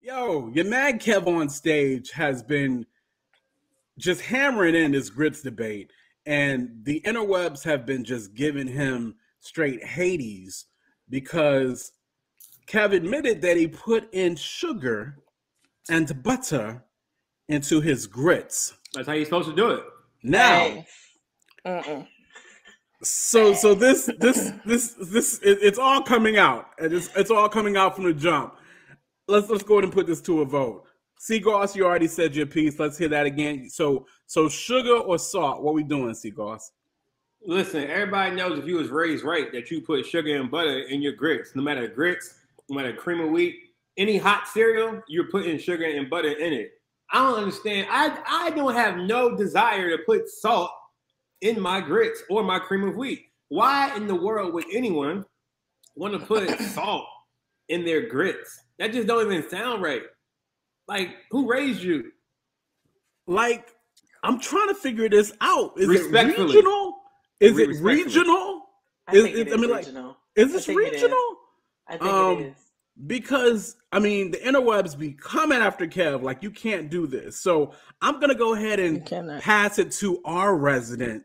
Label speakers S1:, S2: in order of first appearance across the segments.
S1: Yo, your Mad Kev on stage has been just hammering in this grits debate, and the interwebs have been just giving him straight Hades because Kev admitted that he put in sugar and butter into his grits.
S2: That's how you're supposed to do it.
S1: Now, so this it's all coming out. It's all coming out from the jump. Let's go ahead and put this to a vote. Seagoss, you already said your piece. Let's hear that again. So sugar or salt? What we doing, Seagoss?
S2: Listen, everybody knows if you was raised right that you put sugar and butter in your grits. No matter grits, no matter cream of wheat, any hot cereal, you're putting sugar and butter in it. I don't understand. I don't have no desire to put salt in my grits or my cream of wheat. Why in the world would anyone want to put salt in their grits? That just don't even sound right. Like, who raised you?
S1: Like, I'm trying to figure this out. Is it regional? Is it regional?
S3: I think it is regional.
S1: Is this regional?
S3: I think it is.
S1: Because, I mean, the interwebs be coming after Kev. Like, you can't do this. So I'm going to go ahead and pass it to our resident,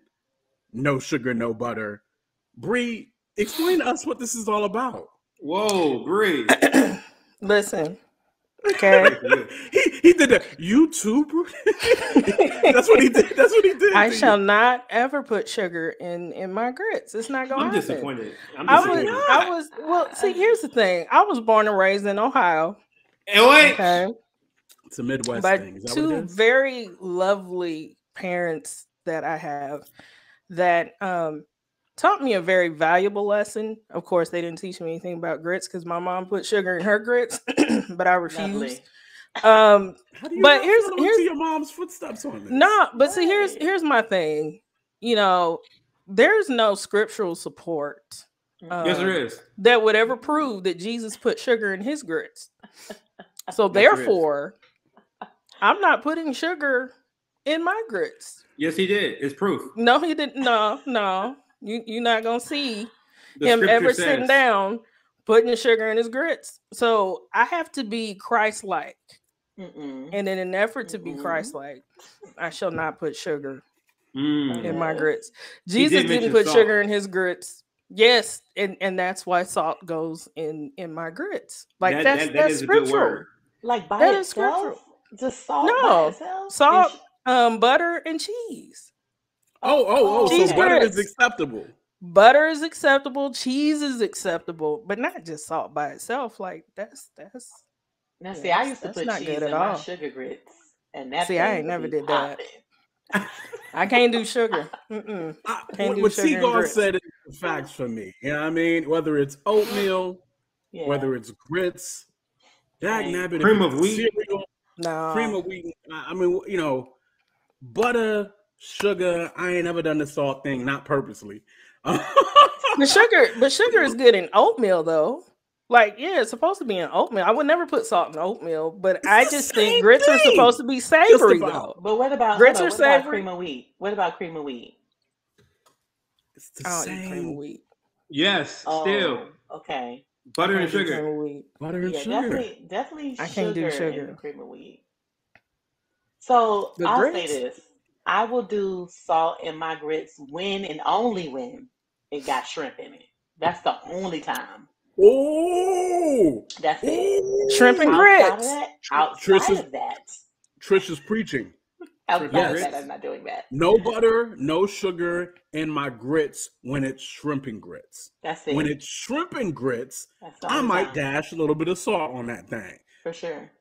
S1: no sugar, no butter. Bree, explain to us what this is all about.
S2: Whoa, Bree.
S4: Listen. Okay.
S1: he did that. You too, Bree? That's what he did. That's what he did.
S4: I shall not ever put sugar in my grits. It's not going to happen.
S2: Disappointed.
S4: I was well, see, here's the thing. I was born and raised in Ohio.
S1: Okay. It's a Midwest thing. Is that
S4: two
S1: what it is?
S4: very lovely parents that I have that taught me a very valuable lesson. Of course, they didn't teach me anything about grits because my mom put sugar in her grits, but I refused.
S1: How do you but here's your mom's footsteps on this?
S4: No, but see, here's my thing. You know, there's no scriptural support.
S2: Yes, there is.
S4: That would ever prove that Jesus put sugar in his grits. So therefore, I'm not putting sugar in my grits.
S2: Yes, he did. It's proof.
S4: No, he didn't. No. You're not gonna see him ever sitting down putting sugar in his grits. So I have to be Christ-like, and in an effort to be Christ-like, I shall not put sugar in my grits. Jesus didn't put sugar in his grits. Yes, and that's why salt goes in my grits. Like that's scriptural.
S3: Like by itself, just salt. No, by itself?
S4: Salt, butter, and cheese.
S1: So butter is acceptable.
S4: Butter is acceptable. Cheese is acceptable, but not just salt by itself. Like that's.
S3: Now, see, I used to put cheese in my sugar grits, and that's.
S4: See, I ain't never did that. I can't do sugar.
S1: What Seagull said is the facts for me. You know what I mean? Whether it's oatmeal, whether it's grits,
S2: cream of wheat,
S1: cereal, cream of wheat. I mean, you know, butter. Sugar, I ain't never done the salt thing, not purposely.
S4: But sugar is good in oatmeal though. Like, yeah, it's supposed to be in oatmeal. I would never put salt in oatmeal, but I just think grits are supposed to be savory though.
S3: But what about
S4: grits are savory?
S3: Cream of wheat? What about cream of wheat?
S1: It's the same.
S4: Cream of wheat.
S2: Yes, still.
S3: Okay.
S2: Butter and sugar.
S1: Butter and sugar.
S3: Definitely
S4: I can't do sugar
S3: in cream of wheat. So I'll say this. I will do salt in my grits when and only when it got shrimp in it. That's the only time.
S1: Oh,
S3: that's it.
S4: Shrimp and grits.
S3: Outside of that,
S1: Trish is preaching.
S3: Outside of that, I'm not doing that.
S1: No butter, no sugar in my grits when it's shrimp and grits.
S3: That's it.
S1: When it's shrimp and grits, I might dash a little bit of salt on that thing.
S3: For sure.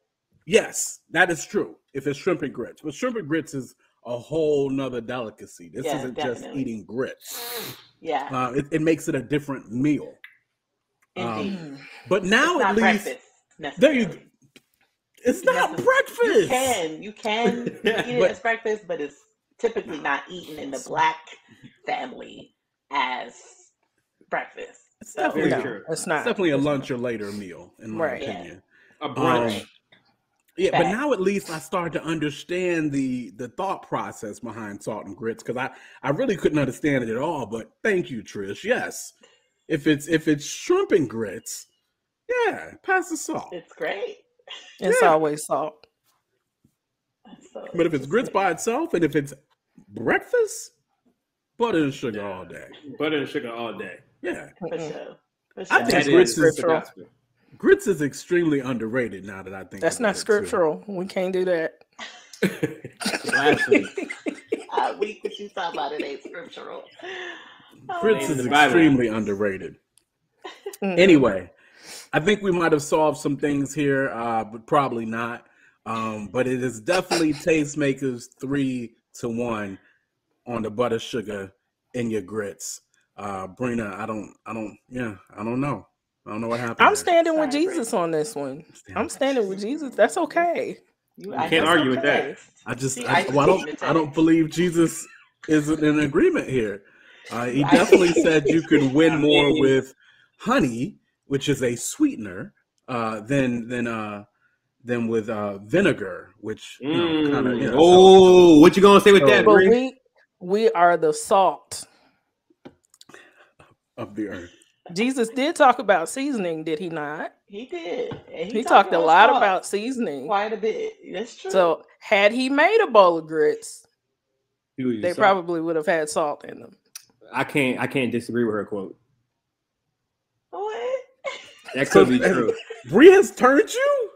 S1: Yes, that is true. If it's shrimp and grits, but shrimp and grits is a whole nother delicacy. This isn't just eating grits.
S3: Yeah.
S1: It makes it a different meal. But now
S3: at
S1: least there you go. It's not breakfast.
S3: You can eat it as breakfast, but it's typically not eaten in the Black family as breakfast.
S1: It's definitely true. It's definitely a lunch or later meal, in my opinion.
S2: A brunch.
S1: But now at least I started to understand the thought process behind salt and grits, because I really couldn't understand it at all. But thank you, Trish. Yes, if it's shrimp and grits, pass the salt.
S3: It's great.
S4: It's always salt.
S3: So
S1: but if it's grits by itself, and if it's breakfast, butter and sugar all day.
S2: Butter and sugar all day.
S1: Yeah,
S3: for sure.
S1: I think grits is extremely underrated. Now that I think
S4: that's not scriptural. We can't do that.
S3: Weak what you talking about, it ain't scriptural.
S1: Grits is extremely underrated. Anyway, I think we might have solved some things here, but probably not. But it is definitely Tastemakers 3-1 on the butter sugar in your grits. Brina, I don't know. I don't know what happened.
S4: I'm standing with Jesus on this one. I'm standing with Jesus. That's okay.
S2: You can't argue with that.
S1: I don't believe Jesus is in agreement here. He definitely said you could win more with honey, which is a sweetener, than with vinegar, which kind of.
S2: Oh, what you gonna say with that?
S4: But we are the salt
S1: of the earth.
S4: Jesus did talk about seasoning, did he not?
S3: He did.
S4: He talked a lot about seasoning.
S3: Quite a bit. That's true.
S4: So had he made a bowl of grits, they probably would have had salt in them.
S2: I can't disagree with her quote.
S3: What?
S2: That could be true.
S1: Bree has turned you?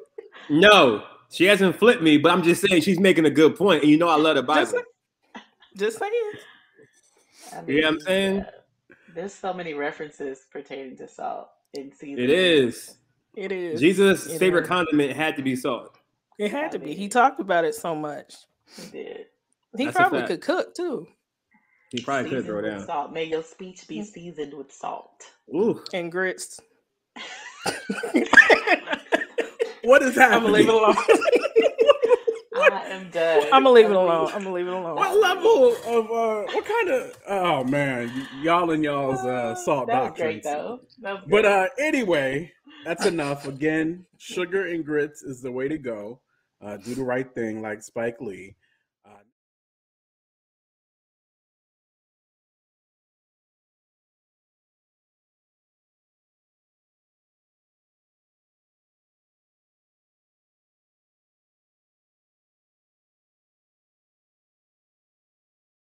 S2: No, she hasn't flipped me, but I'm just saying she's making a good point. And you know I love the Bible.
S4: Just saying.
S2: You know what I'm saying?
S3: There's so many references pertaining to salt in seasoning.
S2: It is. Jesus' favorite condiment had to be salt.
S4: It had to be. He talked about it so much.
S3: He did.
S4: He probably could cook too.
S2: He probably could throw down.
S3: Salt. May your speech be seasoned with salt.
S2: Ooh.
S4: And grits.
S1: What is happening?
S4: I'm gonna leave it alone.
S3: I am done.
S4: I'm gonna leave it alone.
S1: What level of what kind of? Oh man, y'all and y'all's salt doctrines.
S3: That was great, though.
S1: But anyway, that's enough. Again, sugar and grits is the way to go. Do the right thing, like Spike Lee.